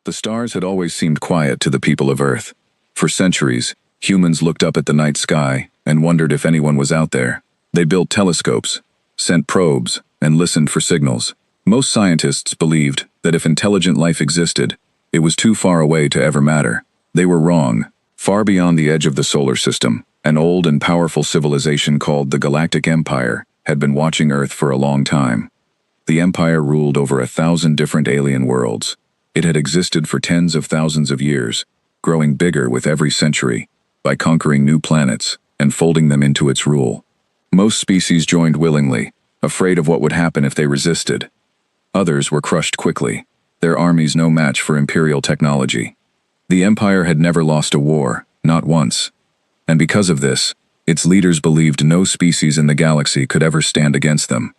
The stars had always seemed quiet to the people of Earth. For centuries, humans looked up at the night sky and wondered if anyone was out there. They built telescopes, sent probes, and listened for signals. Most scientists believed that if intelligent life existed, it was too far away to ever matter. They were wrong. Far beyond the edge of the solar system, an old and powerful civilization called the Galactic Empire had been watching Earth for a long time. The Empire ruled over 1,000 different alien worlds. It had existed for tens of thousands of years, growing bigger with every century, by conquering new planets and folding them into its rule. Most species joined willingly, afraid of what would happen if they resisted. Others were crushed quickly, their armies no match for Imperial technology. The Empire had never lost a war, not once. And because of this, its leaders believed no species in the galaxy could ever stand against them.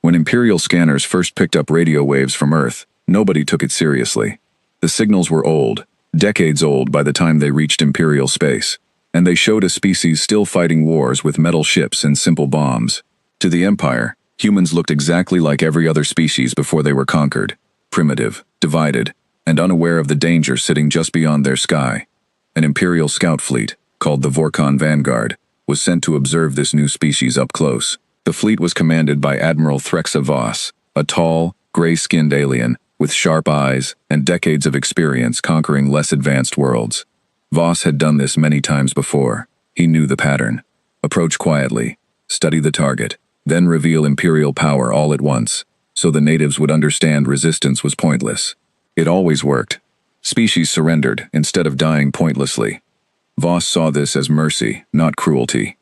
When Imperial scanners first picked up radio waves from Earth, nobody took it seriously. The signals were old, decades old by the time they reached Imperial space, and they showed a species still fighting wars with metal ships and simple bombs. To the Empire, humans looked exactly like every other species before they were conquered, primitive, divided, and unaware of the danger sitting just beyond their sky. An Imperial scout fleet, called the Vorkon Vanguard, was sent to observe this new species up close. The fleet was commanded by Admiral Threxa Voss, a tall, gray-skinned alien with sharp eyes and decades of experience conquering less advanced worlds. Voss had done this many times before. He knew the pattern. Approach quietly, study the target, then reveal Imperial power all at once, so the natives would understand resistance was pointless. It always worked. Species surrendered instead of dying pointlessly. Voss saw this as mercy, not cruelty.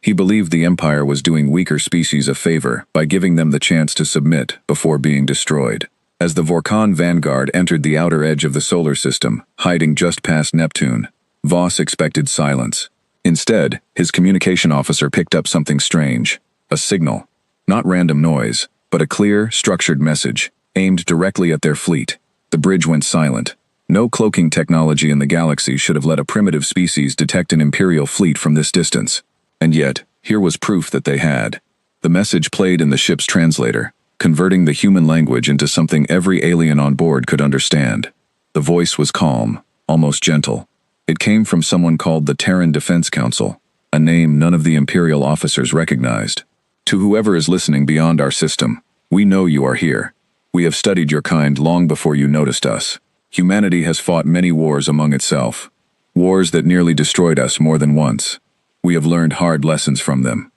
He believed the Empire was doing weaker species a favor by giving them the chance to submit before being destroyed. As the Vorkon Vanguard entered the outer edge of the solar system, hiding just past Neptune, Voss expected silence. Instead, his communication officer picked up something strange. A signal. Not random noise, but a clear, structured message, aimed directly at their fleet. The bridge went silent. No cloaking technology in the galaxy should have let a primitive species detect an Imperial fleet from this distance. And yet, here was proof that they had. The message played in the ship's translator, converting the human language into something every alien on board could understand. The voice was calm, almost gentle. It came from someone called the Terran Defense Council, a name none of the Imperial officers recognized. To whoever is listening beyond our system, we know you are here. We have studied your kind long before you noticed us. Humanity has fought many wars among itself, wars that nearly destroyed us more than once. We have learned hard lessons from them.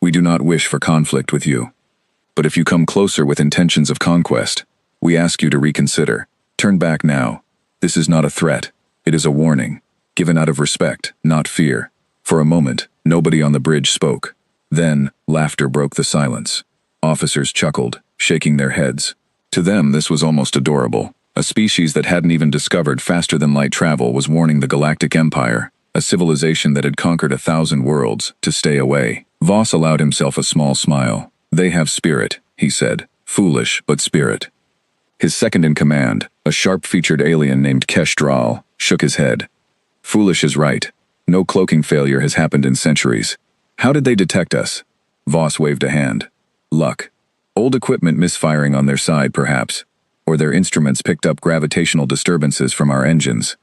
We do not wish for conflict with you. But if you come closer with intentions of conquest, we ask you to reconsider. Turn back now. This is not a threat. It is a warning, given out of respect, not fear. For a moment, nobody on the bridge spoke. Then, laughter broke the silence. Officers chuckled, shaking their heads. To them, this was almost adorable. A species that hadn't even discovered faster-than-light travel was warning the Galactic Empire, a civilization that had conquered 1,000 worlds, to stay away. Voss allowed himself a small smile. They have spirit, he said. Foolish, but spirit. His second-in-command, a sharp-featured alien named Keshtral, shook his head. Foolish is right. No cloaking failure has happened in centuries. How did they detect us? Voss waved a hand. Luck. Old equipment misfiring on their side, perhaps. Or their instruments picked up gravitational disturbances from our engines.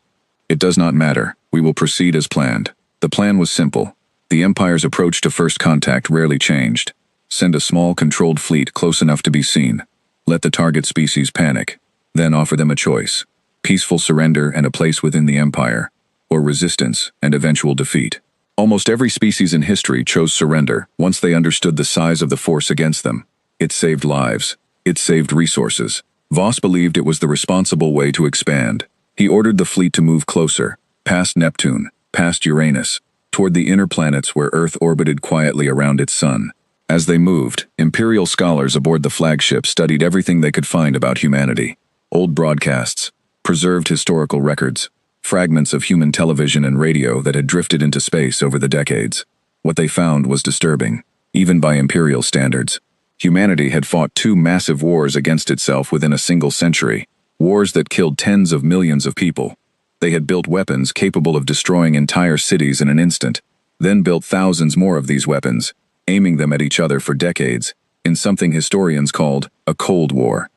It does not matter. We will proceed as planned. The plan was simple. The Empire's approach to first contact rarely changed. Send a small, controlled fleet close enough to be seen. Let the target species panic. Then offer them a choice. Peaceful surrender and a place within the Empire, or resistance and eventual defeat. Almost every species in history chose surrender once they understood the size of the force against them. It saved lives. It saved resources. Voss believed it was the responsible way to expand. He ordered the fleet to move closer, past Neptune, past Uranus, toward the inner planets where Earth orbited quietly around its sun. As they moved, Imperial scholars aboard the flagship studied everything they could find about humanity. Old broadcasts, preserved historical records, fragments of human television and radio that had drifted into space over the decades. What they found was disturbing, even by Imperial standards. Humanity had fought 2 massive wars against itself within a single century, wars that killed tens of millions of people. They had built weapons capable of destroying entire cities in an instant, then built thousands more of these weapons, aiming them at each other for decades, in something historians called a Cold War.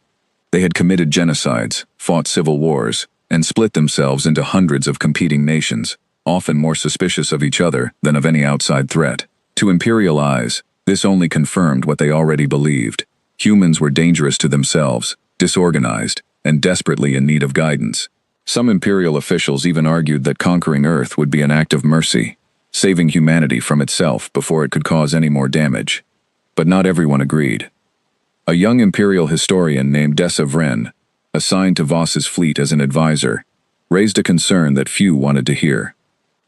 They had committed genocides, fought civil wars, and split themselves into hundreds of competing nations, often more suspicious of each other than of any outside threat. To Imperial eyes, this only confirmed what they already believed. Humans were dangerous to themselves, disorganized, and desperately in need of guidance. Some Imperial officials even argued that conquering Earth would be an act of mercy, saving humanity from itself before it could cause any more damage. But not everyone agreed. A young Imperial historian named Dessa Vren, assigned to Voss's fleet as an advisor, raised a concern that few wanted to hear.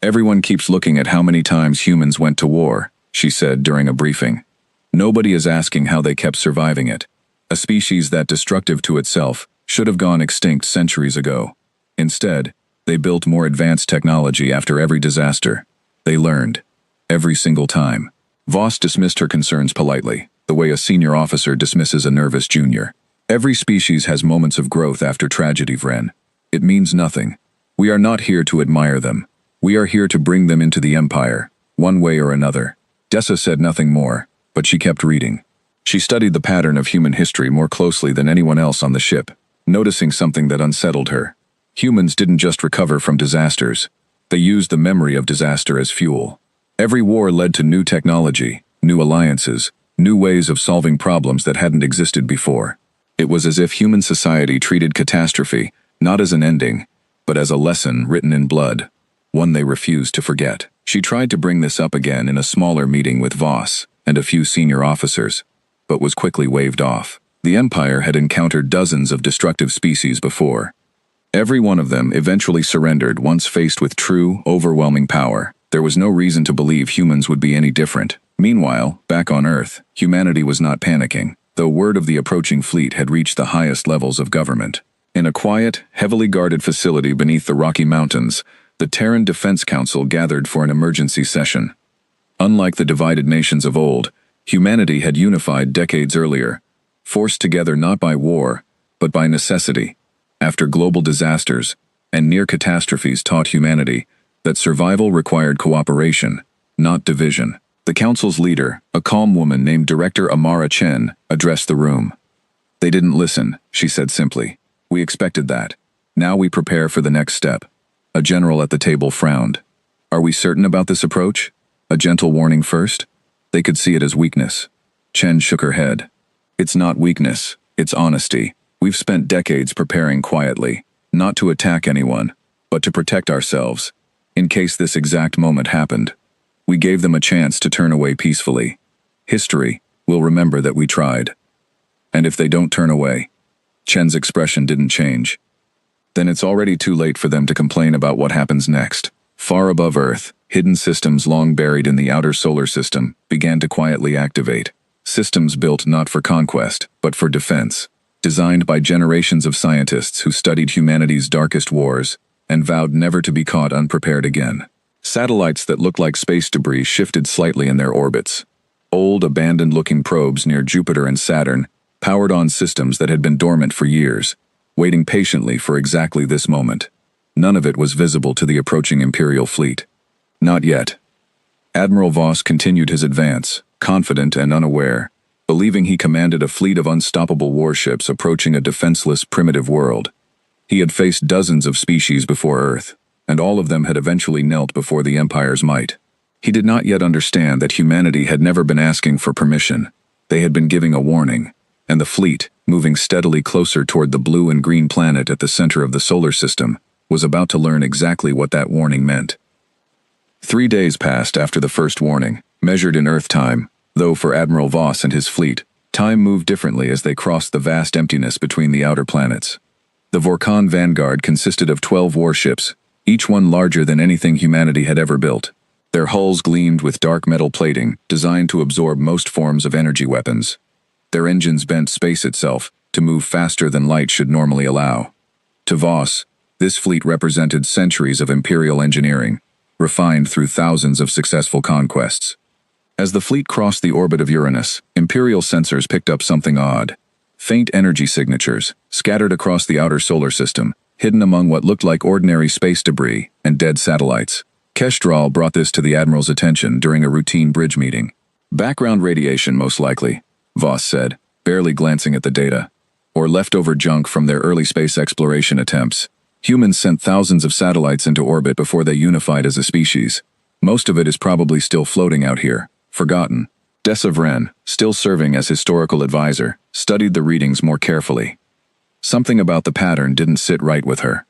"Everyone keeps looking at how many times humans went to war," she said during a briefing. "Nobody is asking how they kept surviving it. A species that destructive to itself should have gone extinct centuries ago. Instead, they built more advanced technology after every disaster. They learned. Every single time." Voss dismissed her concerns politely, the way a senior officer dismisses a nervous junior. "Every species has moments of growth after tragedy, Vren. It means nothing. We are not here to admire them. We are here to bring them into the Empire, one way or another." Dessa said nothing more, but she kept reading. She studied the pattern of human history more closely than anyone else on the ship, noticing something that unsettled her. Humans didn't just recover from disasters. They used the memory of disaster as fuel. Every war led to new technology, new alliances, new ways of solving problems that hadn't existed before. It was as if human society treated catastrophe not as an ending, but as a lesson written in blood, one they refused to forget. She tried to bring this up again in a smaller meeting with Voss and a few senior officers, but was quickly waved off. The Empire had encountered dozens of destructive species before. Every one of them eventually surrendered once faced with true, overwhelming power. There was no reason to believe humans would be any different. Meanwhile, back on Earth, humanity was not panicking, though word of the approaching fleet had reached the highest levels of government. In a quiet, heavily guarded facility beneath the Rocky Mountains, the Terran Defense Council gathered for an emergency session. Unlike the divided nations of old, humanity had unified decades earlier, forced together not by war, but by necessity. After global disasters and near catastrophes taught humanity that survival required cooperation, not division. The council's leader, a calm woman named Director Amara Chen, addressed the room. "They didn't listen," she said simply. "We expected that. Now we prepare for the next step." A general at the table frowned. "Are we certain about this approach? A gentle warning first?" They could see it as weakness. Chen shook her head. "It's not weakness, it's honesty. We've spent decades preparing quietly, not to attack anyone, but to protect ourselves, in case this exact moment happened. We gave them a chance to turn away peacefully. History will remember that we tried. And if they don't turn away," Chen's expression didn't change, "then it's already too late for them to complain about what happens next." Far above Earth, hidden systems long buried in the outer solar system began to quietly activate. Systems built not for conquest, but for defense. Designed by generations of scientists who studied humanity's darkest wars and vowed never to be caught unprepared again. Satellites that looked like space debris shifted slightly in their orbits. Old, abandoned-looking probes near Jupiter and Saturn powered on systems that had been dormant for years, waiting patiently for exactly this moment. None of it was visible to the approaching Imperial fleet. Not yet. Admiral Voss continued his advance, confident and unaware, believing he commanded a fleet of unstoppable warships approaching a defenseless, primitive world. He had faced dozens of species before Earth, and all of them had eventually knelt before the Empire's might. He did not yet understand that humanity had never been asking for permission. They had been giving a warning, and the fleet, moving steadily closer toward the blue and green planet at the center of the solar system, was about to learn exactly what that warning meant. 3 days passed after the first warning, measured in Earth time, though for Admiral Voss and his fleet, time moved differently as they crossed the vast emptiness between the outer planets. The Vorkon Vanguard consisted of 12 warships, each one larger than anything humanity had ever built. Their hulls gleamed with dark metal plating, designed to absorb most forms of energy weapons. Their engines bent space itself to move faster than light should normally allow. To Voss, this fleet represented centuries of Imperial engineering, refined through thousands of successful conquests. As the fleet crossed the orbit of Uranus, Imperial sensors picked up something odd. Faint energy signatures, scattered across the outer solar system, hidden among what looked like ordinary space debris and dead satellites. Kestrel brought this to the Admiral's attention during a routine bridge meeting. "Background radiation, most likely," Voss said, barely glancing at the data. "Or leftover junk from their early space exploration attempts. Humans sent thousands of satellites into orbit before they unified as a species. Most of it is probably still floating out here, forgotten. Vren, still serving as historical advisor, studied the readings more carefully. Something about the pattern didn't sit right with her.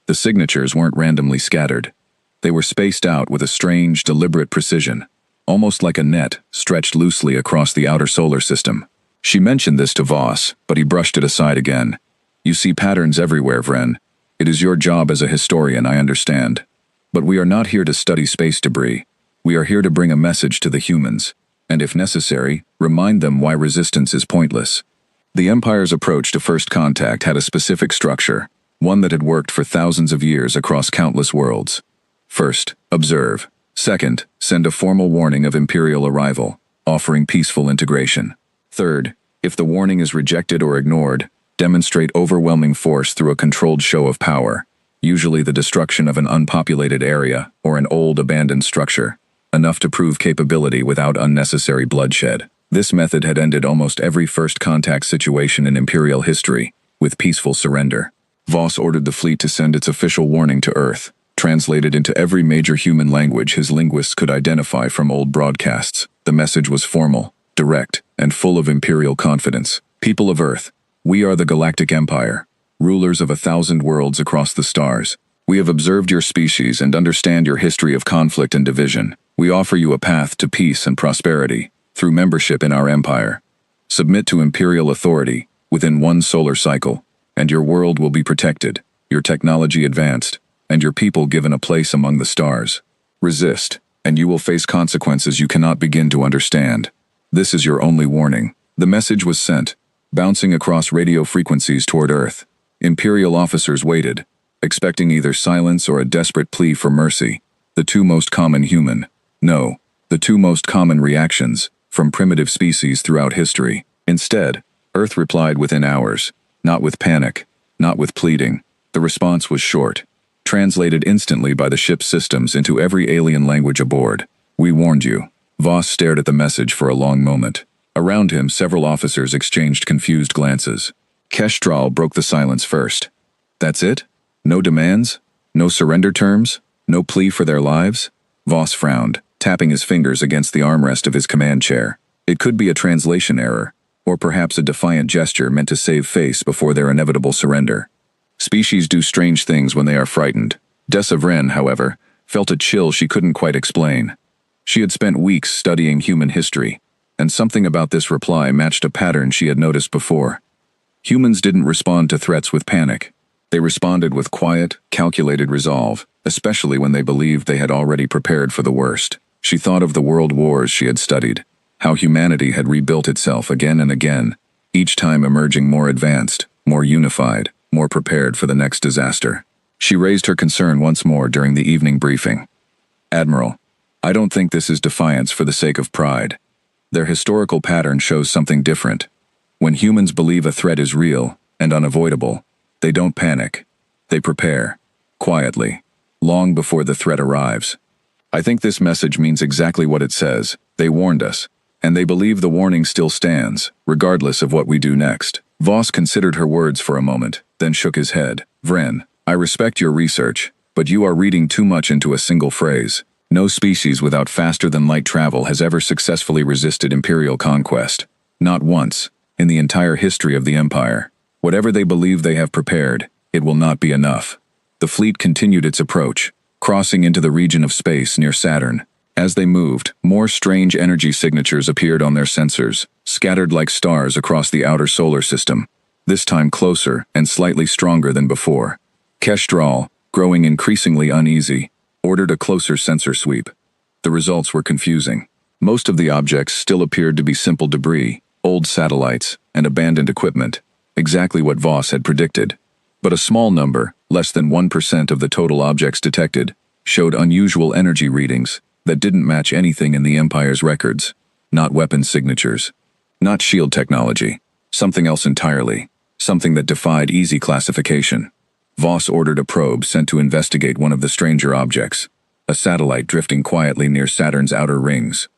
The signatures weren't randomly scattered. They were spaced out with a strange, deliberate precision, almost like a net stretched loosely across the outer solar system. She mentioned this to Voss, but he brushed it aside again. You see patterns everywhere, Vren. It is your job as a historian, I understand. But we are not here to study space debris. We are here to bring a message to the humans, and if necessary, remind them why resistance is pointless. The Empire's approach to first contact had a specific structure, one that had worked for thousands of years across countless worlds. First, observe. Second, send a formal warning of Imperial arrival, offering peaceful integration. Third, if the warning is rejected or ignored, demonstrate overwhelming force through a controlled show of power, usually the destruction of an unpopulated area or an old abandoned structure, enough to prove capability without unnecessary bloodshed. This method had ended almost every first contact situation in Imperial history, with peaceful surrender. Voss ordered the fleet to send its official warning to Earth, translated into every major human language his linguists could identify from old broadcasts. The message was formal, direct, and full of Imperial confidence. People of Earth, we are the Galactic Empire, rulers of 1,000 worlds across the stars. We have observed your species and understand your history of conflict and division. We offer you a path to peace and prosperity through membership in our empire. Submit to Imperial authority within one solar cycle, and your world will be protected, your technology advanced, and your people given a place among the stars. Resist, and you will face consequences you cannot begin to understand. This is your only warning. The message was sent, bouncing across radio frequencies toward Earth. Imperial officers waited, expecting either silence or a desperate plea for mercy. The two most common the two most common reactions from primitive species throughout history. Instead, Earth replied within hours, not with panic, not with pleading. The response was short, translated instantly by the ship's systems into every alien language aboard. We warned you. Voss stared at the message for a long moment. Around him, several officers exchanged confused glances. Kestrel broke the silence first. That's it? No demands? No surrender terms? No plea for their lives? Voss frowned, tapping his fingers against the armrest of his command chair. It could be a translation error, or perhaps a defiant gesture meant to save face before their inevitable surrender. Species do strange things when they are frightened. Vren, however, felt a chill she couldn't quite explain. She had spent weeks studying human history, and something about this reply matched a pattern she had noticed before. Humans didn't respond to threats with panic. They responded with quiet, calculated resolve, especially when they believed they had already prepared for the worst. She thought of the world wars she had studied, how humanity had rebuilt itself again and again, each time emerging more advanced, more unified, more prepared for the next disaster. She raised her concern once more during the evening briefing. Admiral, I don't think this is defiance for the sake of pride. Their historical pattern shows something different. When humans believe a threat is real and unavoidable, they don't panic. They prepare, quietly, long before the threat arrives. I think this message means exactly what it says. They warned us, and they believe the warning still stands, regardless of what we do next. Voss considered her words for a moment, then shook his head. Vren, I respect your research, but you are reading too much into a single phrase. No species without faster-than-light travel has ever successfully resisted Imperial conquest. Not once, in the entire history of the Empire. Whatever they believe they have prepared, it will not be enough. The fleet continued its approach, crossing into the region of space near Saturn. As they moved, more strange energy signatures appeared on their sensors, scattered like stars across the outer solar system, this time closer and slightly stronger than before. Kestrel, growing increasingly uneasy, ordered a closer sensor sweep. The results were confusing. Most of the objects still appeared to be simple debris, old satellites, and abandoned equipment, exactly what Voss had predicted. But a small number, less than 1% of the total objects detected, showed unusual energy readings that didn't match anything in the Empire's records. Not weapon signatures, not shield technology, something else entirely, something that defied easy classification. Voss ordered a probe sent to investigate one of the stranger objects, a satellite drifting quietly near Saturn's outer rings.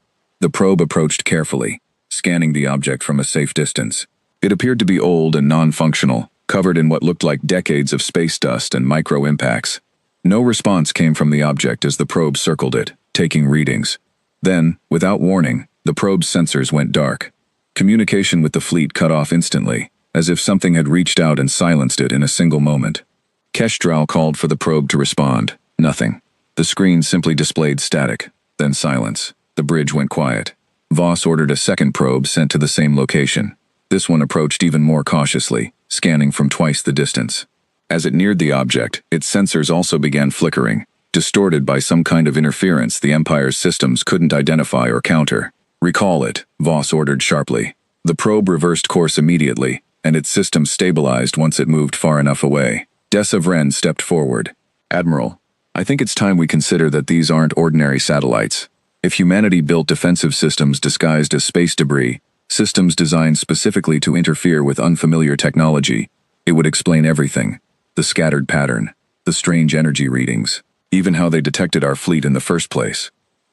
The probe approached carefully, scanning the object from a safe distance. It appeared to be old and non-functional, covered in what looked like decades of space dust and micro-impacts. No response came from the object as the probe circled it, taking readings. Then, without warning, the probe's sensors went dark. Communication with the fleet cut off instantly, as if something had reached out and silenced it in a single moment. Kestrel called for the probe to respond. Nothing. The screen simply displayed static, then silence. The bridge went quiet. Voss ordered a second probe sent to the same location. This one approached even more cautiously, scanning from twice the distance. As it neared the object, its sensors also began flickering, distorted by some kind of interference the Empire's systems couldn't identify or counter. "Recall it," Voss ordered sharply. The probe reversed course immediately, and its system stabilized once it moved far enough away. Vren stepped forward. "Admiral, I think it's time we consider that these aren't ordinary satellites. If humanity built defensive systems disguised as space debris, systems designed specifically to interfere with unfamiliar technology, it would explain everything. The scattered pattern, the strange energy readings, even how they detected our fleet in the first place."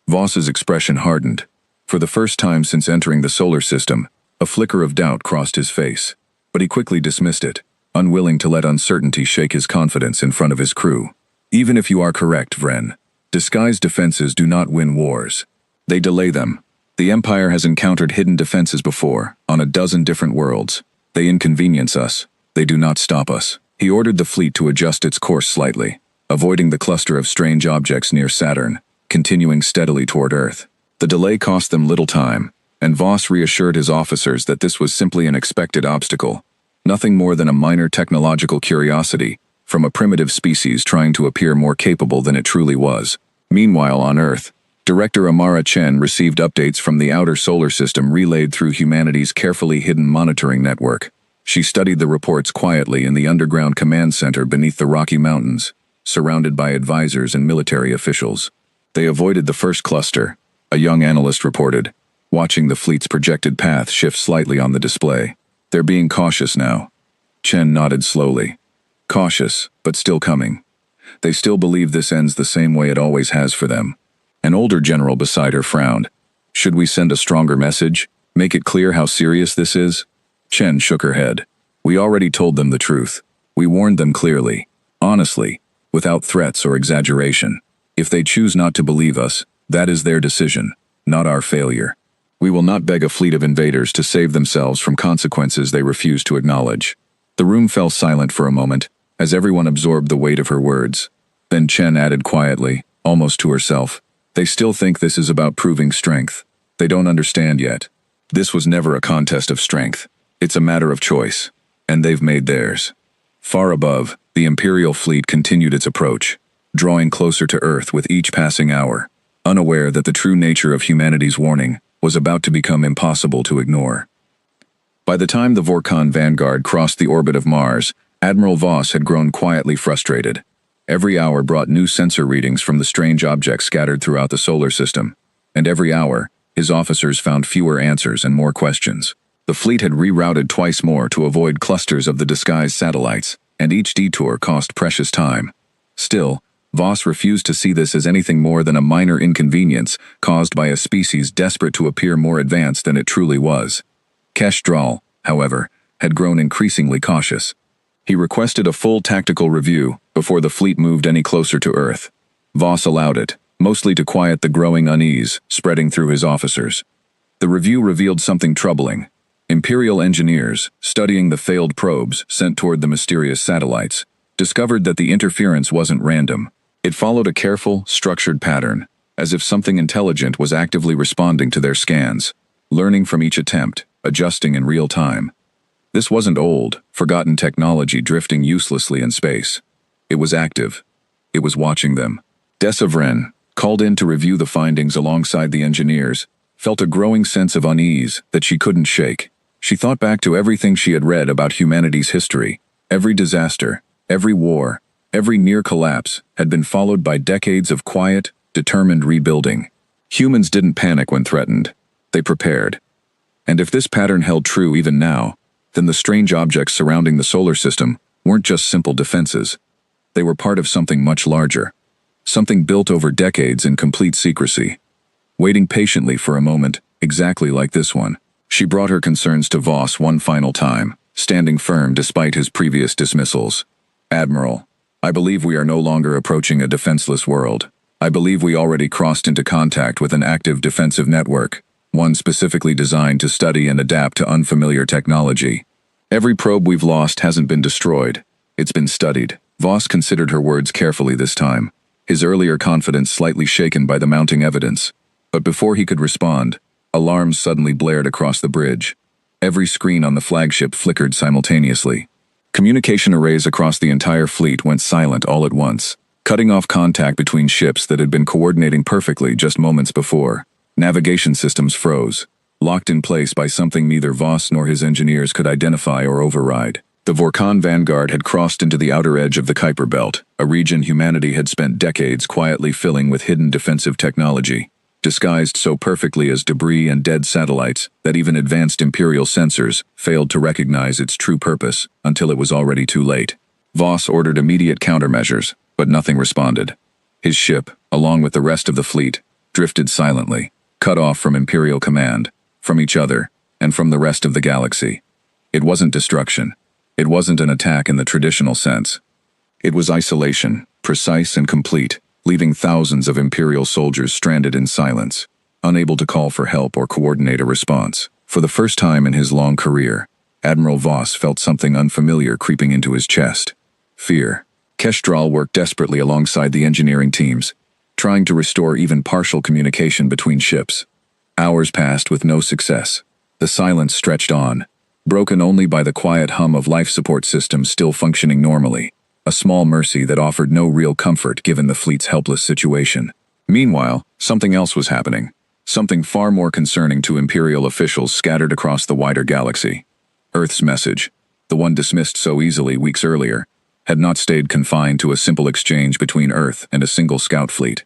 Voss's expression hardened. For the first time since entering the solar system, a flicker of doubt crossed his face. But he quickly dismissed it, unwilling to let uncertainty shake his confidence in front of his crew. "Even if you are correct, Vren, disguised defenses do not win wars. They delay them. The Empire has encountered hidden defenses before, on a dozen different worlds. They inconvenience us. They do not stop us." He ordered the fleet to adjust its course slightly, avoiding the cluster of strange objects near Saturn, continuing steadily toward Earth. The delay cost them little time, and Voss reassured his officers that this was simply an expected obstacle, nothing more than a minor technological curiosity from a primitive species trying to appear more capable than it truly was. Meanwhile, on Earth, Director Amara Chen received updates from the outer solar system relayed through humanity's carefully hidden monitoring network. She studied the reports quietly in the underground command center beneath the Rocky Mountains, surrounded by advisors and military officials. They avoided the first cluster, a young analyst reported, watching the fleet's projected path shift slightly on the display. "They're being cautious now." Chen nodded slowly. "Cautious, but still coming. They still believe this ends the same way it always has for them." An older general beside her frowned. "Should we send a stronger message? Make it clear how serious this is?" Chen shook her head. "We already told them the truth. We warned them clearly, honestly, without threats or exaggeration. If they choose not to believe us, that is their decision, not our failure. We will not beg a fleet of invaders to save themselves from consequences they refuse to acknowledge." The room fell silent for a moment, as everyone absorbed the weight of her words. Then Chen added quietly, almost to herself, "They still think this is about proving strength. They don't understand yet. This was never a contest of strength. It's a matter of choice, and they've made theirs." Far above, the Imperial fleet continued its approach, drawing closer to Earth with each passing hour, unaware that the true nature of humanity's warning was about to become impossible to ignore. By the time the Vorkon vanguard crossed the orbit of Mars, Admiral Voss had grown quietly frustrated. Every hour brought new sensor readings from the strange objects scattered throughout the solar system, and every hour, his officers found fewer answers and more questions. The fleet had rerouted twice more to avoid clusters of the disguised satellites, and each detour cost precious time. Still, Voss refused to see this as anything more than a minor inconvenience caused by a species desperate to appear more advanced than it truly was. Kestrel, however, had grown increasingly cautious. He requested a full tactical review before the fleet moved any closer to Earth. Voss allowed it, mostly to quiet the growing unease spreading through his officers. The review revealed something troubling. Imperial engineers, studying the failed probes sent toward the mysterious satellites, discovered that the interference wasn't random. It followed a careful, structured pattern, as if something intelligent was actively responding to their scans, learning from each attempt, adjusting in real time. This wasn't old, forgotten technology drifting uselessly in space. It was active. It was watching them. Vren, called in to review the findings alongside the engineers, felt a growing sense of unease that she couldn't shake. She thought back to everything she had read about humanity's history. Every disaster, every war, every near collapse had been followed by decades of quiet, determined rebuilding. Humans didn't panic when threatened. They prepared. And if this pattern held true even now, then the strange objects surrounding the solar system weren't just simple defenses. They were part of something much larger. Something built over decades in complete secrecy. Waiting patiently for a moment, exactly like this one, she brought her concerns to Voss one final time, standing firm despite his previous dismissals. "Admiral, I believe we are no longer approaching a defenseless world. I believe we already crossed into contact with an active defensive network, one specifically designed to study and adapt to unfamiliar technology. Every probe we've lost hasn't been destroyed. It's been studied." Voss considered her words carefully this time, his earlier confidence slightly shaken by the mounting evidence. But before he could respond, alarms suddenly blared across the bridge. Every screen on the flagship flickered simultaneously. Communication arrays across the entire fleet went silent all at once, cutting off contact between ships that had been coordinating perfectly just moments before. Navigation systems froze, locked in place by something neither Voss nor his engineers could identify or override. The Vorkon vanguard had crossed into the outer edge of the Kuiper Belt, a region humanity had spent decades quietly filling with hidden defensive technology, disguised so perfectly as debris and dead satellites that even advanced Imperial sensors failed to recognize its true purpose until it was already too late. Voss ordered immediate countermeasures, but nothing responded. His ship, along with the rest of the fleet, drifted silently, cut off from Imperial command, from each other, and from the rest of the galaxy. It wasn't destruction. It wasn't an attack in the traditional sense. It was isolation, precise and complete, leaving thousands of Imperial soldiers stranded in silence, unable to call for help or coordinate a response. For the first time in his long career, Admiral Voss felt something unfamiliar creeping into his chest. Fear. Kestrel worked desperately alongside the engineering teams, trying to restore even partial communication between ships. Hours passed with no success. The silence stretched on, broken only by the quiet hum of life support systems still functioning normally, a small mercy that offered no real comfort given the fleet's helpless situation. Meanwhile, something else was happening, something far more concerning to Imperial officials scattered across the wider galaxy. Earth's message, the one dismissed so easily weeks earlier, had not stayed confined to a simple exchange between Earth and a single scout fleet.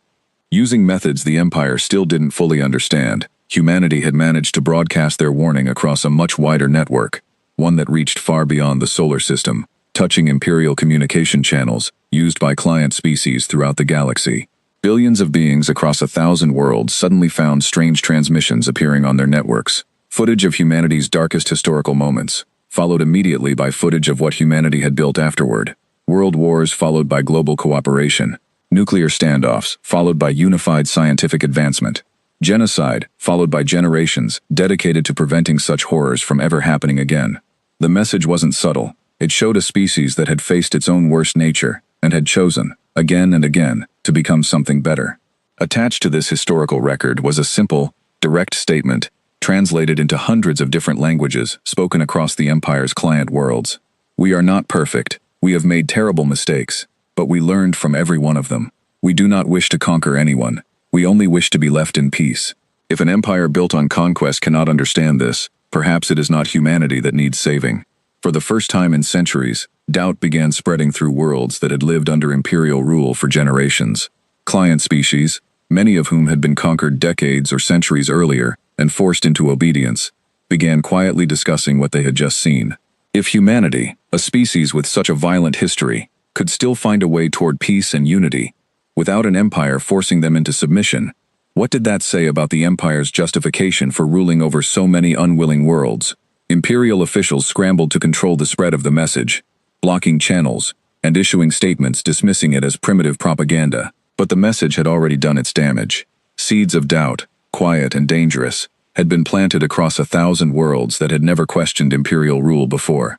Using methods the Empire still didn't fully understand, humanity had managed to broadcast their warning across a much wider network, one that reached far beyond the solar system, touching Imperial communication channels used by client species throughout the galaxy. Billions of beings across 1,000 worlds suddenly found strange transmissions appearing on their networks, footage of humanity's darkest historical moments, followed immediately by footage of what humanity had built afterward. World wars followed by global cooperation, nuclear standoffs followed by unified scientific advancement, genocide followed by generations dedicated to preventing such horrors from ever happening again. The message wasn't subtle. It showed a species that had faced its own worst nature and had chosen, again and again, to become something better. Attached to this historical record was a simple, direct statement, translated into hundreds of different languages spoken across the Empire's client worlds. "We are not perfect. We have made terrible mistakes, but we learned from every one of them. We do not wish to conquer anyone. We only wish to be left in peace." If an empire built on conquest cannot understand this, perhaps it is not humanity that needs saving. For the first time in centuries, doubt began spreading through worlds that had lived under Imperial rule for generations. Client species, many of whom had been conquered decades or centuries earlier and forced into obedience, began quietly discussing what they had just seen. If humanity, a species with such a violent history, could still find a way toward peace and unity, without an empire forcing them into submission, what did that say about the Empire's justification for ruling over so many unwilling worlds? Imperial officials scrambled to control the spread of the message, blocking channels and issuing statements dismissing it as primitive propaganda. But the message had already done its damage. Seeds of doubt, quiet and dangerous, had been planted across 1,000 worlds that had never questioned Imperial rule before.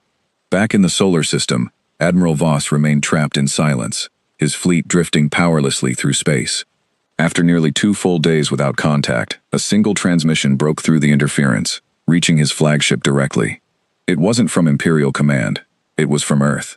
Back in the solar system, Admiral Voss remained trapped in silence, his fleet drifting powerlessly through space. After nearly 2 full days without contact, a single transmission broke through the interference, reaching his flagship directly. It wasn't from Imperial command, it was from Earth.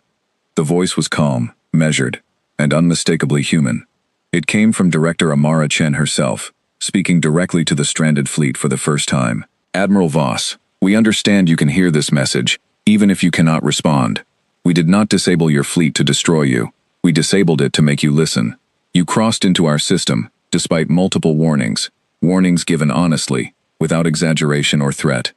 The voice was calm, measured, and unmistakably human. It came from Director Amara Chen herself, speaking directly to the stranded fleet for the first time. "Admiral Voss, we understand you can hear this message, even if you cannot respond. We did not disable your fleet to destroy you. We disabled it to make you listen. You crossed into our system, despite multiple warnings given honestly, without exaggeration or threat.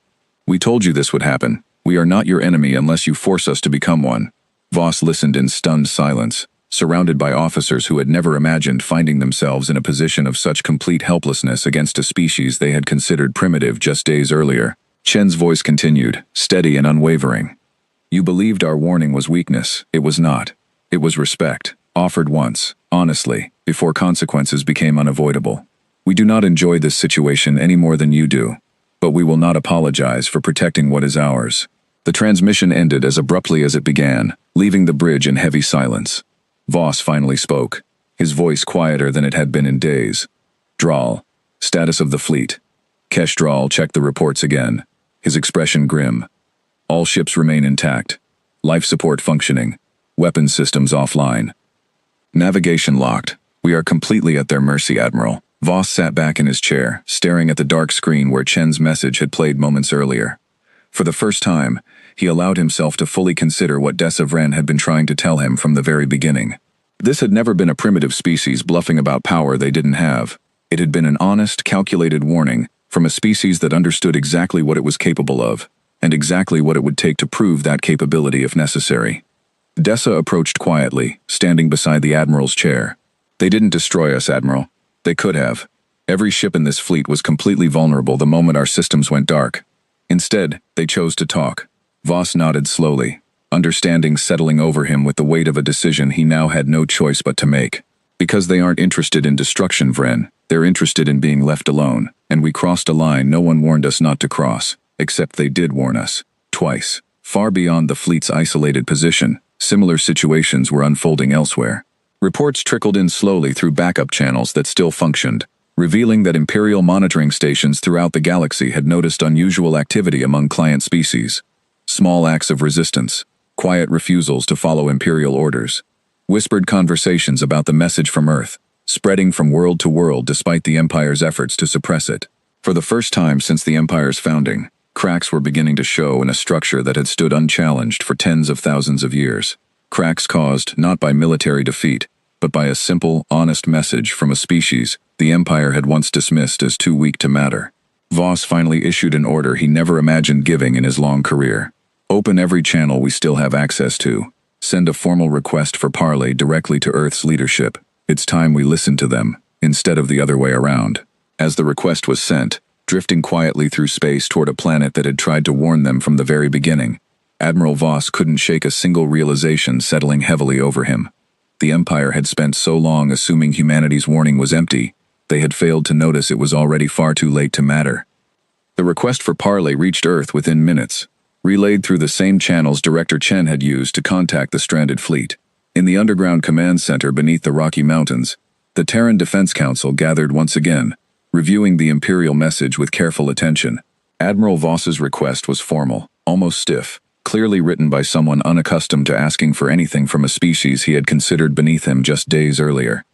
We told you this would happen. We are not your enemy unless you force us to become one." Voss listened in stunned silence, surrounded by officers who had never imagined finding themselves in a position of such complete helplessness against a species they had considered primitive just days earlier. Chen's voice continued, steady and unwavering. You believed our warning was weakness. It was not. It was respect, offered once, honestly, before consequences became unavoidable. We do not enjoy this situation any more than you do, but we will not apologize for protecting what is ours. The transmission ended as abruptly as it began, leaving the bridge in heavy silence. Voss finally spoke, his voice quieter than it had been in days. Draal, status of the fleet. Kesh Draal checked the reports again, his expression grim. All ships remain intact. Life support functioning. Weapons systems offline. Navigation locked. We are completely at their mercy, Admiral. Voss sat back in his chair, staring at the dark screen where Chen's message had played moments earlier. For the first time, he allowed himself to fully consider what Desavren had been trying to tell him from the very beginning. This had never been a primitive species bluffing about power they didn't have. It had been an honest, calculated warning from a species that understood exactly what it was capable of, and exactly what it would take to prove that capability if necessary. Dessa approached quietly, standing beside the Admiral's chair. They didn't destroy us, Admiral. They could have. Every ship in this fleet was completely vulnerable the moment our systems went dark. Instead, they chose to talk. Voss nodded slowly, understanding settling over him with the weight of a decision he now had no choice but to make. Because they aren't interested in destruction, Vren. They're interested in being left alone, and we crossed a line no one warned us not to cross, except they did warn us. Twice. Far beyond the fleet's isolated position, similar situations were unfolding elsewhere. Reports trickled in slowly through backup channels that still functioned, revealing that Imperial monitoring stations throughout the galaxy had noticed unusual activity among client species. Small acts of resistance, quiet refusals to follow Imperial orders, whispered conversations about the message from Earth, spreading from world to world despite the Empire's efforts to suppress it. For the first time since the Empire's founding, cracks were beginning to show in a structure that had stood unchallenged for tens of thousands of years. Cracks caused not by military defeat, but by a simple, honest message from a species the Empire had once dismissed as too weak to matter. Voss finally issued an order he never imagined giving in his long career. Open every channel we still have access to. Send a formal request for parley directly to Earth's leadership. It's time we listened to them, instead of the other way around. As the request was sent, drifting quietly through space toward a planet that had tried to warn them from the very beginning, Admiral Voss couldn't shake a single realization settling heavily over him. The Empire had spent so long assuming humanity's warning was empty, they had failed to notice it was already far too late to matter. The request for parley reached Earth within minutes, relayed through the same channels Director Chen had used to contact the stranded fleet. In the underground command center beneath the Rocky Mountains, the Terran Defense Council gathered once again, reviewing the Imperial message with careful attention. Admiral Voss's request was formal, almost stiff, clearly written by someone unaccustomed to asking for anything from a species he had considered beneath him just days earlier.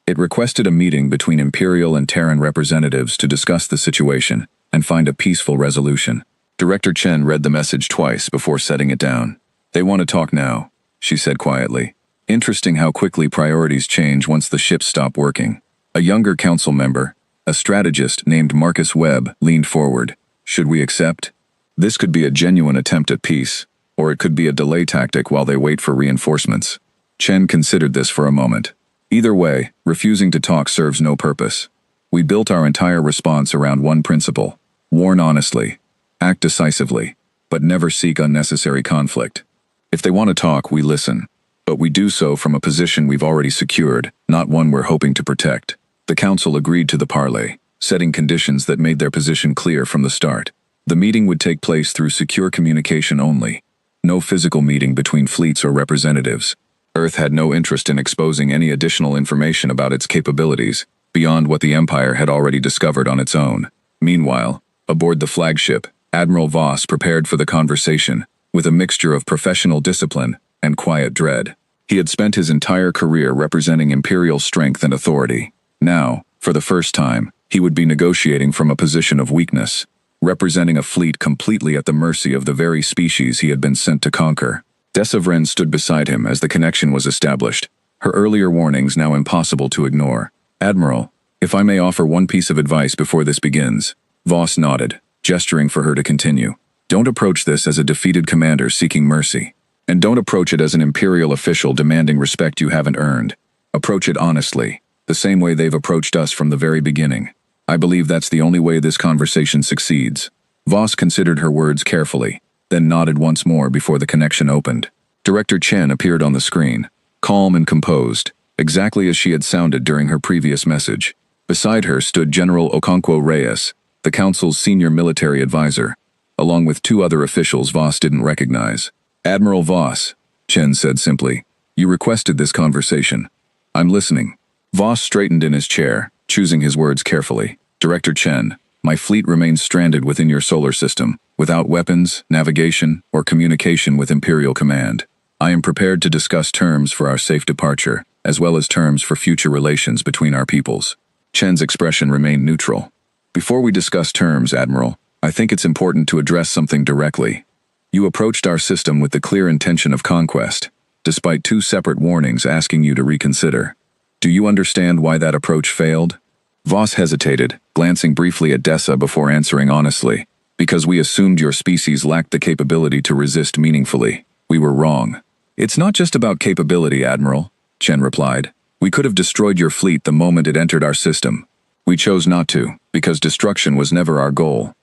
It requested a meeting between Imperial and Terran representatives to discuss the situation and find a peaceful resolution. Director Chen read the message twice before setting it down. "They want to talk now," she said quietly. Interesting how quickly priorities change once the ships stop working. A younger council member, a strategist named Marcus Webb, leaned forward. "Should we accept? This could be a genuine attempt at peace, or it could be a delay tactic while they wait for reinforcements." Chen considered this for a moment. Either way, refusing to talk serves no purpose. We built our entire response around one principle: warn honestly, act decisively, but never seek unnecessary conflict. If they want to talk, we listen, but we do so from a position we've already secured, not one we're hoping to protect. The Council agreed to the parley, setting conditions that made their position clear from the start. The meeting would take place through secure communication only. No physical meeting between fleets or representatives. Earth had no interest in exposing any additional information about its capabilities, beyond what the Empire had already discovered on its own. Meanwhile, aboard the flagship, Admiral Voss prepared for the conversation, with a mixture of professional discipline and quiet dread. He had spent his entire career representing Imperial strength and authority. Now, for the first time, he would be negotiating from a position of weakness, representing a fleet completely at the mercy of the very species he had been sent to conquer. Desavren stood beside him as the connection was established, her earlier warnings now impossible to ignore. "Admiral, if I may offer one piece of advice before this begins." Voss nodded, gesturing for her to continue. "Don't approach this as a defeated commander seeking mercy. And don't approach it as an Imperial official demanding respect you haven't earned. Approach it honestly, the same way they've approached us from the very beginning. I believe that's the only way this conversation succeeds." Voss considered her words carefully, then nodded once more before the connection opened. Director Chen appeared on the screen, calm and composed, exactly as she had sounded during her previous message. Beside her stood General Okonkwo Reyes, the Council's senior military advisor, along with two other officials Voss didn't recognize. "Admiral Voss," Chen said simply, "you requested this conversation. I'm listening." Voss straightened in his chair, choosing his words carefully. "Director Chen, my fleet remains stranded within your solar system, without weapons, navigation, or communication with Imperial Command. I am prepared to discuss terms for our safe departure, as well as terms for future relations between our peoples." Chen's expression remained neutral. "Before we discuss terms, Admiral, I think it's important to address something directly. You approached our system with the clear intention of conquest, despite two separate warnings asking you to reconsider. Do you understand why that approach failed?" Voss hesitated, glancing briefly at Dessa before answering honestly. "Because we assumed your species lacked the capability to resist meaningfully. We were wrong." "It's not just about capability, Admiral," Chen replied. "We could have destroyed your fleet the moment it entered our system. We chose not to, because destruction was never our goal.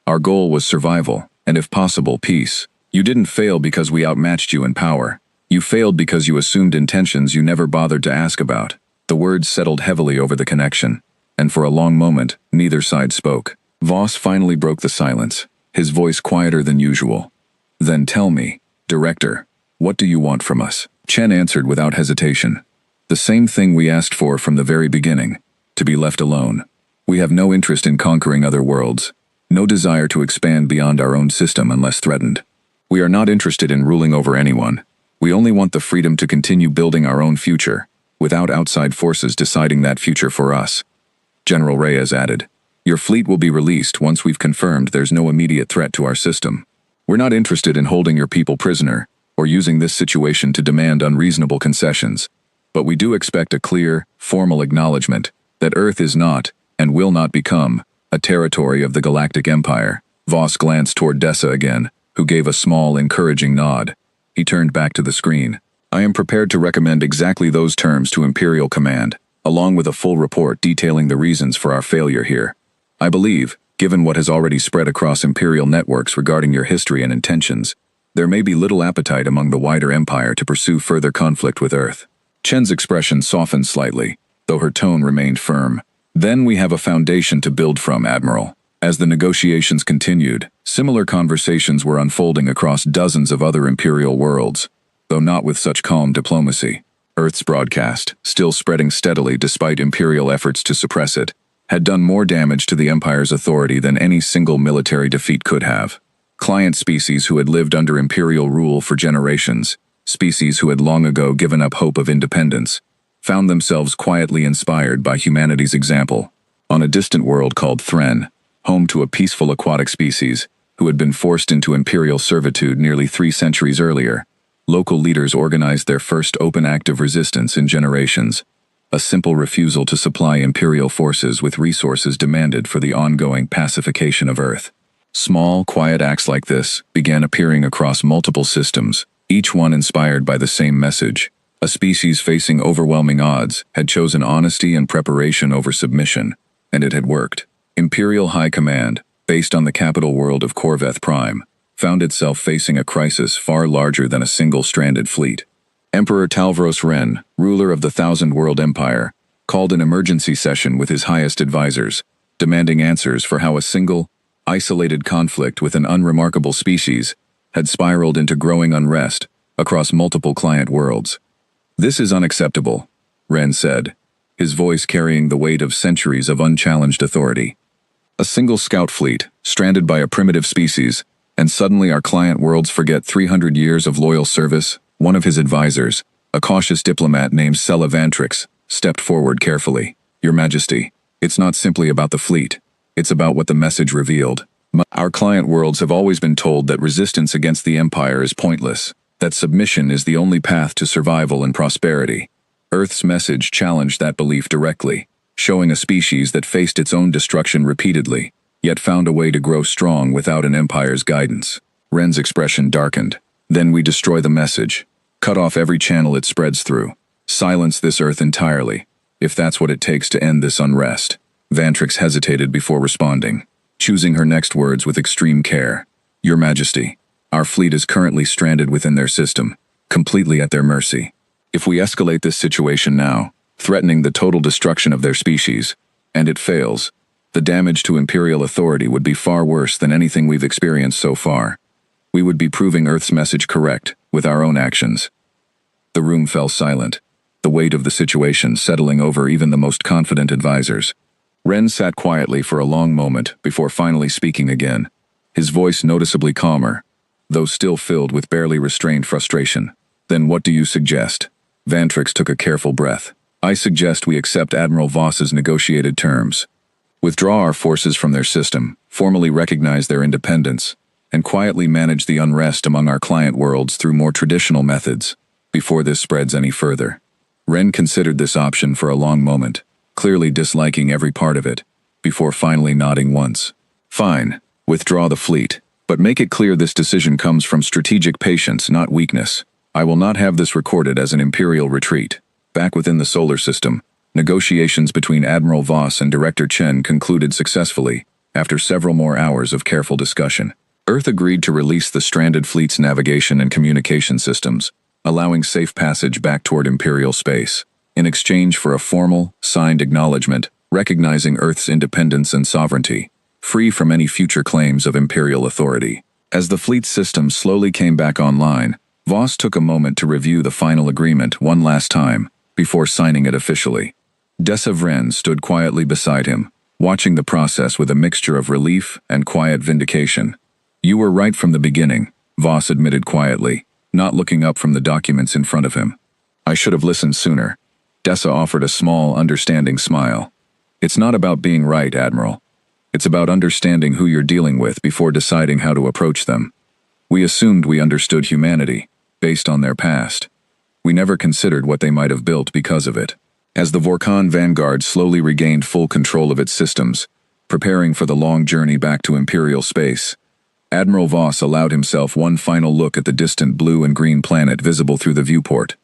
Our goal was survival, and if possible, peace. You didn't fail because we outmatched you in power. You failed because you assumed intentions you never bothered to ask about." The words settled heavily over the connection, and for a long moment, neither side spoke. Voss finally broke the silence, his voice quieter than usual. "Then tell me, Director, what do you want from us?" Chen answered without hesitation. "The same thing we asked for from the very beginning, to be left alone. We have no interest in conquering other worlds, no desire to expand beyond our own system unless threatened. We are not interested in ruling over anyone. We only want the freedom to continue building our own future, without outside forces deciding that future for us." General Reyes added, "Your fleet will be released once we've confirmed there's no immediate threat to our system. We're not interested in holding your people prisoner, or using this situation to demand unreasonable concessions, but we do expect a clear, formal acknowledgement that Earth is not, and will not become, a territory of the Galactic Empire." Voss glanced toward Dessa again, who gave a small, encouraging nod. He turned back to the screen. "I am prepared to recommend exactly those terms to Imperial Command, along with a full report detailing the reasons for our failure here. I believe, given what has already spread across Imperial networks regarding your history and intentions, there may be little appetite among the wider Empire to pursue further conflict with Earth." Chen's expression softened slightly, though her tone remained firm. "Then we have a foundation to build from, Admiral." As the negotiations continued, similar conversations were unfolding across dozens of other Imperial worlds, though not with such calm diplomacy. Earth's broadcast, still spreading steadily despite Imperial efforts to suppress it, had done more damage to the Empire's authority than any single military defeat could have. Client species who had lived under Imperial rule for generations, species who had long ago given up hope of independence, found themselves quietly inspired by humanity's example. On a distant world called Thren, home to a peaceful aquatic species, who had been forced into Imperial servitude nearly 3 centuries earlier, local leaders organized their first open act of resistance in generations, a simple refusal to supply Imperial forces with resources demanded for the ongoing pacification of Earth. Small, quiet acts like this began appearing across multiple systems, each one inspired by the same message. A species facing overwhelming odds had chosen honesty and preparation over submission, and it had worked. Imperial High Command, based on the capital world of Corveth Prime, found itself facing a crisis far larger than a single stranded fleet. Emperor Talvros Ren, ruler of the Thousand World Empire, called an emergency session with his highest advisors, demanding answers for how a single, isolated conflict with an unremarkable species had spiraled into growing unrest across multiple client worlds. "This is unacceptable," Ren said, his voice carrying the weight of centuries of unchallenged authority. "A single scout fleet, stranded by a primitive species, and suddenly our client worlds forget 300 years of loyal service." One of his advisors, a cautious diplomat named Sela Vantrix, stepped forward carefully. "Your Majesty, it's not simply about the fleet. It's about what the message revealed. Our client worlds have always been told that resistance against the Empire is pointless, that submission is the only path to survival and prosperity. Earth's message challenged that belief directly, showing a species that faced its own destruction repeatedly, yet found a way to grow strong without an Empire's guidance." Ren's expression darkened. "Then we destroy the message. Cut off every channel it spreads through. Silence this Earth entirely, if that's what it takes to end this unrest." Vantrix hesitated before responding, choosing her next words with extreme care. "Your Majesty, Our fleet is currently stranded within their system, completely at their mercy. If we escalate this situation now, threatening the total destruction of their species, and it fails, the damage to Imperial authority would be far worse than anything we've experienced so far. We would be proving Earth's message correct with our own actions. The room fell silent, the weight of the situation settling over even the most confident advisors. Ren sat quietly for a long moment before finally speaking again, his voice noticeably calmer, though still filled with barely restrained frustration. Then what do you suggest? Vantrix took a careful breath. I suggest we accept Admiral Voss's negotiated terms. Withdraw our forces from their system, formally recognize their independence, and quietly manage the unrest among our client worlds through more traditional methods, before this spreads any further. Ren considered this option for a long moment, clearly disliking every part of it, before finally nodding once. Fine, withdraw the fleet, but make it clear this decision comes from strategic patience, not weakness. I will not have this recorded as an Imperial retreat. Back within the solar system, negotiations between Admiral Voss and Director Chen concluded successfully, after several more hours of careful discussion. Earth agreed to release the stranded fleet's navigation and communication systems, allowing safe passage back toward Imperial space, in exchange for a formal, signed acknowledgement recognizing Earth's independence and sovereignty, free from any future claims of Imperial authority. As the fleet system slowly came back online, Voss took a moment to review the final agreement one last time, before signing it officially. Dessa Vren stood quietly beside him, watching the process with a mixture of relief and quiet vindication. You were right from the beginning, Voss admitted quietly, not looking up from the documents in front of him. I should have listened sooner. Dessa offered a small, understanding smile. It's not about being right, Admiral. It's about understanding who you're dealing with before deciding how to approach them. We assumed we understood humanity, based on their past. We never considered what they might have built because of it. As the Vorkon Vanguard slowly regained full control of its systems, preparing for the long journey back to Imperial space, Admiral Voss allowed himself one final look at the distant blue and green planet visible through the viewport.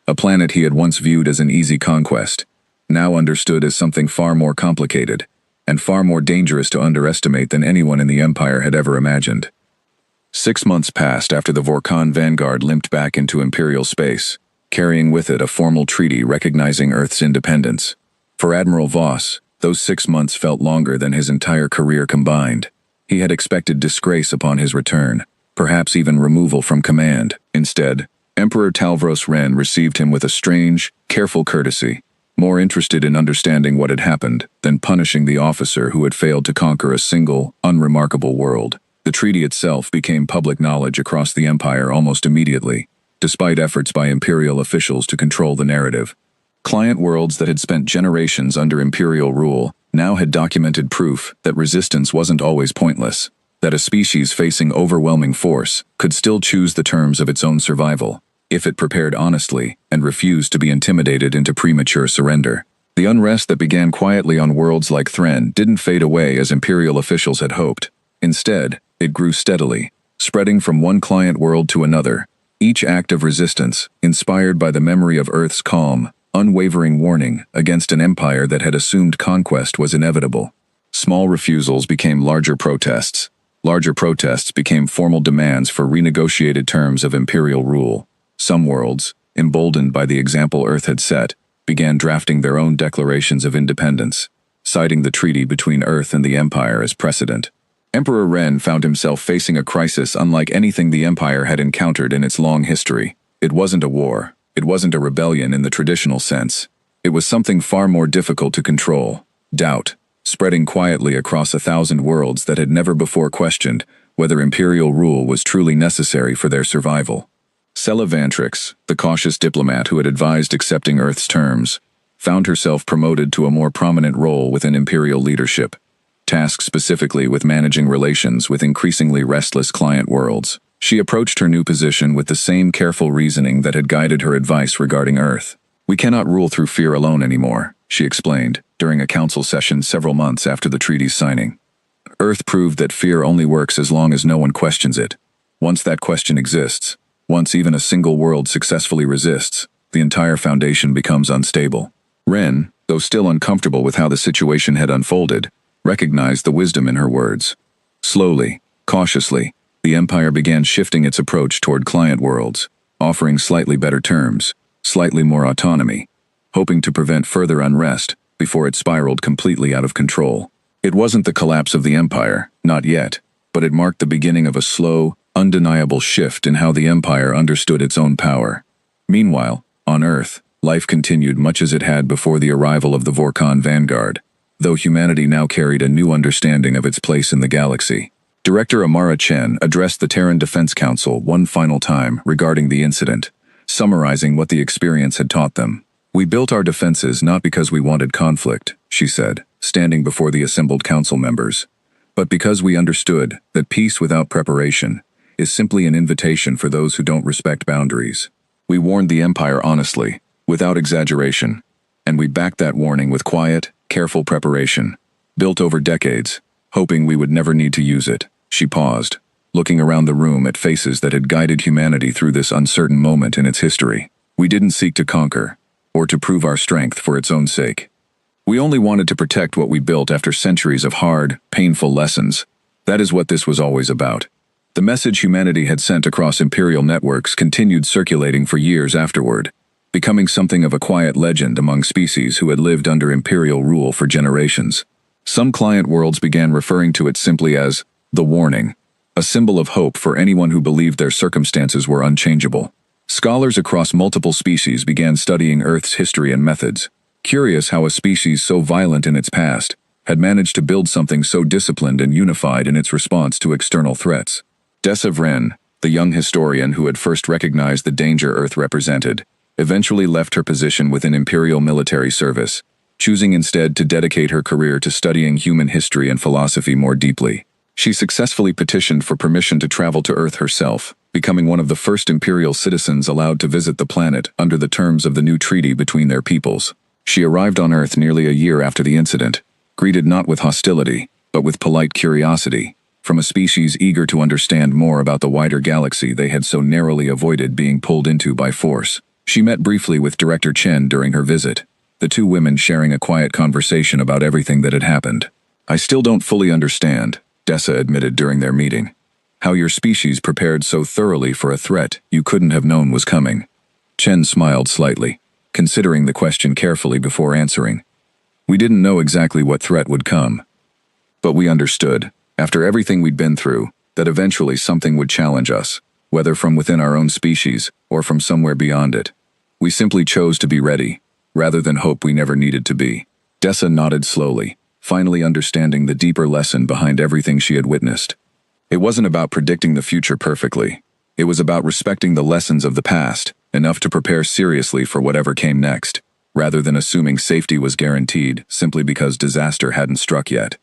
A planet he had once viewed as an easy conquest, now understood as something far more complicated, and far more dangerous to underestimate than anyone in the Empire had ever imagined. 6 months passed after the Vorkon Vanguard limped back into Imperial space, carrying with it a formal treaty recognizing Earth's independence. For Admiral Voss, those 6 months felt longer than his entire career combined. He had expected disgrace upon his return, perhaps even removal from command. Instead, Emperor Talvros Ren received him with a strange, careful courtesy, more interested in understanding what had happened than punishing the officer who had failed to conquer a single, unremarkable world. The treaty itself became public knowledge across the Empire almost immediately, despite efforts by Imperial officials to control the narrative. Client worlds that had spent generations under Imperial rule now had documented proof that resistance wasn't always pointless, that a species facing overwhelming force could still choose the terms of its own survival, if it prepared honestly and refused to be intimidated into premature surrender. The unrest that began quietly on worlds like Thren didn't fade away as Imperial officials had hoped. Instead, it grew steadily, spreading from one client world to another, each act of resistance inspired by the memory of Earth's calm, unwavering warning against an empire that had assumed conquest was inevitable. Small refusals became larger protests. Larger protests became formal demands for renegotiated terms of Imperial rule. Some worlds, emboldened by the example Earth had set, began drafting their own declarations of independence, citing the treaty between Earth and the Empire as precedent. Emperor Ren found himself facing a crisis unlike anything the Empire had encountered in its long history. It wasn't a war. It wasn't a rebellion in the traditional sense. It was something far more difficult to control: doubt, spreading quietly across 1,000 worlds that had never before questioned whether Imperial rule was truly necessary for their survival. Sela Vantrix, the cautious diplomat who had advised accepting Earth's terms, found herself promoted to a more prominent role within Imperial leadership, tasked specifically with managing relations with increasingly restless client worlds. She approached her new position with the same careful reasoning that had guided her advice regarding Earth. We cannot rule through fear alone anymore, she explained, during a council session several months after the treaty's signing. Earth proved that fear only works as long as no one questions it. Once that question exists, once even a single world successfully resists, the entire foundation becomes unstable. Ren, though still uncomfortable with how the situation had unfolded, recognized the wisdom in her words. Slowly, cautiously, the Empire began shifting its approach toward client worlds, offering slightly better terms, slightly more autonomy, hoping to prevent further unrest before it spiraled completely out of control. It wasn't the collapse of the Empire, not yet, but it marked the beginning of a slow, undeniable shift in how the Empire understood its own power. Meanwhile, on Earth, life continued much as it had before the arrival of the Vorkon vanguard, though humanity now carried a new understanding of its place in the galaxy. Director Amara Chen addressed the Terran Defense Council one final time regarding the incident, summarizing what the experience had taught them. "We built our defenses not because we wanted conflict," she said, standing before the assembled council members, "but because we understood that peace without preparation is simply an invitation for those who don't respect boundaries. We warned the Empire honestly, without exaggeration, and we backed that warning with quiet, careful preparation, built over decades, hoping we would never need to use it." She paused, looking around the room at faces that had guided humanity through this uncertain moment in its history. "We didn't seek to conquer, or to prove our strength for its own sake. We only wanted to protect what we built after centuries of hard, painful lessons. That is what this was always about." The message humanity had sent across Imperial networks continued circulating for years afterward, becoming something of a quiet legend among species who had lived under Imperial rule for generations. Some client worlds began referring to it simply as the warning, a symbol of hope for anyone who believed their circumstances were unchangeable. Scholars across multiple species began studying Earth's history and methods, curious how a species so violent in its past had managed to build something so disciplined and unified in its response to external threats. Dessa Vren, the young historian who had first recognized the danger Earth represented, eventually left her position within Imperial military service, choosing instead to dedicate her career to studying human history and philosophy more deeply. She successfully petitioned for permission to travel to Earth herself, becoming one of the first Imperial citizens allowed to visit the planet under the terms of the new treaty between their peoples. She arrived on Earth nearly a year after the incident, greeted not with hostility, but with polite curiosity, from a species eager to understand more about the wider galaxy they had so narrowly avoided being pulled into by force. She met briefly with Director Chen during her visit, the two women sharing a quiet conversation about everything that had happened. "I still don't fully understand," Dessa admitted during their meeting, "how your species prepared so thoroughly for a threat you couldn't have known was coming." Chen smiled slightly, considering the question carefully before answering. "We didn't know exactly what threat would come. But we understood, after everything we'd been through, that eventually something would challenge us, whether from within our own species or from somewhere beyond it. We simply chose to be ready, rather than hope we never needed to be." Dessa nodded slowly, finally understanding the deeper lesson behind everything she had witnessed. It wasn't about predicting the future perfectly. It was about respecting the lessons of the past, enough to prepare seriously for whatever came next, rather than assuming safety was guaranteed simply because disaster hadn't struck yet.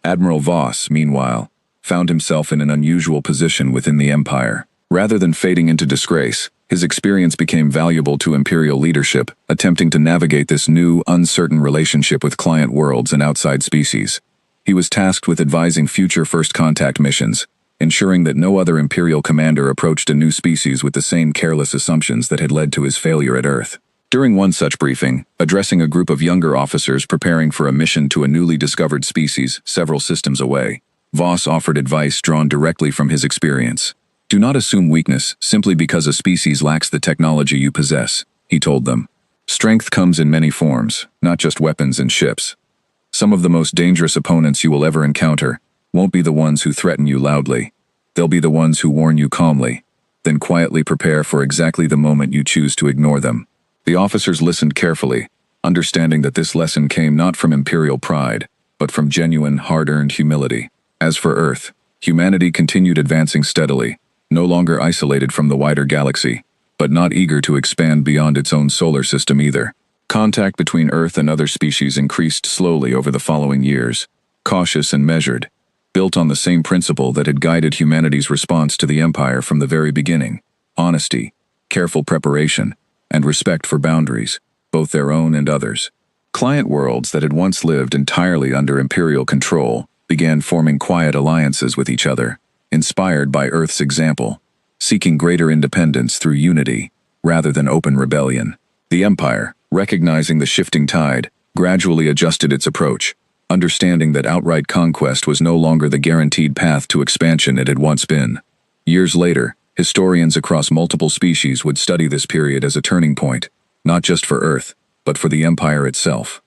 Admiral Voss, meanwhile, found himself in an unusual position within the Empire. Rather than fading into disgrace, his experience became valuable to Imperial leadership, attempting to navigate this new, uncertain relationship with client worlds and outside species. He was tasked with advising future first contact missions, ensuring that no other Imperial commander approached a new species with the same careless assumptions that had led to his failure at Earth. During one such briefing, addressing a group of younger officers preparing for a mission to a newly discovered species several systems away, Voss offered advice drawn directly from his experience. "Do not assume weakness simply because a species lacks the technology you possess," he told them. "Strength comes in many forms, not just weapons and ships. Some of the most dangerous opponents you will ever encounter won't be the ones who threaten you loudly. They'll be the ones who warn you calmly, then quietly prepare for exactly the moment you choose to ignore them." The officers listened carefully, understanding that this lesson came not from Imperial pride, but from genuine, hard-earned humility. As for Earth, humanity continued advancing steadily, no longer isolated from the wider galaxy, but not eager to expand beyond its own solar system either. Contact between Earth and other species increased slowly over the following years, cautious and measured, built on the same principle that had guided humanity's response to the Empire from the very beginning: honesty, careful preparation, and respect for boundaries, both their own and others. Client worlds that had once lived entirely under Imperial control began forming quiet alliances with each other, inspired by Earth's example, seeking greater independence through unity, rather than open rebellion. The Empire, recognizing the shifting tide, gradually adjusted its approach, understanding that outright conquest was no longer the guaranteed path to expansion it had once been. Years later, historians across multiple species would study this period as a turning point, not just for Earth, but for the Empire itself.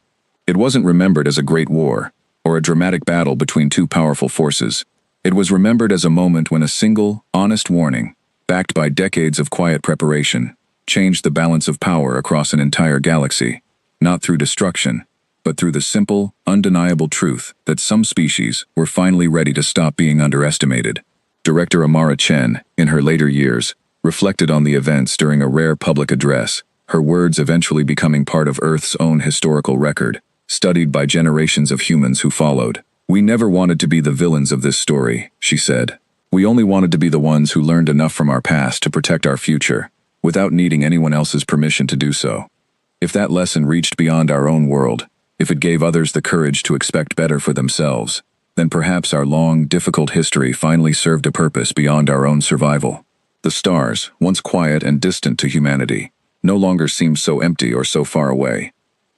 It wasn't remembered as a great war, or a dramatic battle between two powerful forces. It was remembered as a moment when a single, honest warning, backed by decades of quiet preparation, changed the balance of power across an entire galaxy, not through destruction, but through the simple, undeniable truth that some species were finally ready to stop being underestimated. Director Amara Chen, in her later years, reflected on the events during a rare public address, her words eventually becoming part of Earth's own historical record, studied by generations of humans who followed. "We never wanted to be the villains of this story," she said. "We only wanted to be the ones who learned enough from our past to protect our future, without needing anyone else's permission to do so. If that lesson reached beyond our own world, if it gave others the courage to expect better for themselves, then perhaps our long, difficult history finally served a purpose beyond our own survival." The stars, once quiet and distant to humanity, no longer seemed so empty or so far away.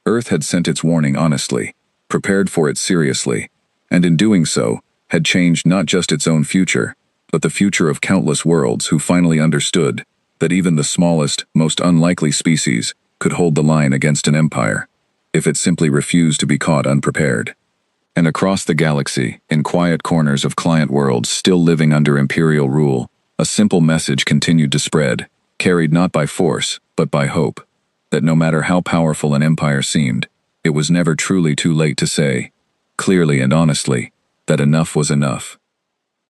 Earth had sent its warning honestly, prepared for it seriously, and in doing so, had changed not just its own future, but the future of countless worlds who finally understood that even the smallest, most unlikely species could hold the line against an empire, if it simply refused to be caught unprepared. And across the galaxy, in quiet corners of client worlds still living under imperial rule, a simple message continued to spread, carried not by force, but by hope, that no matter how powerful an empire seemed, it was never truly too late to say, clearly and honestly, that enough was enough.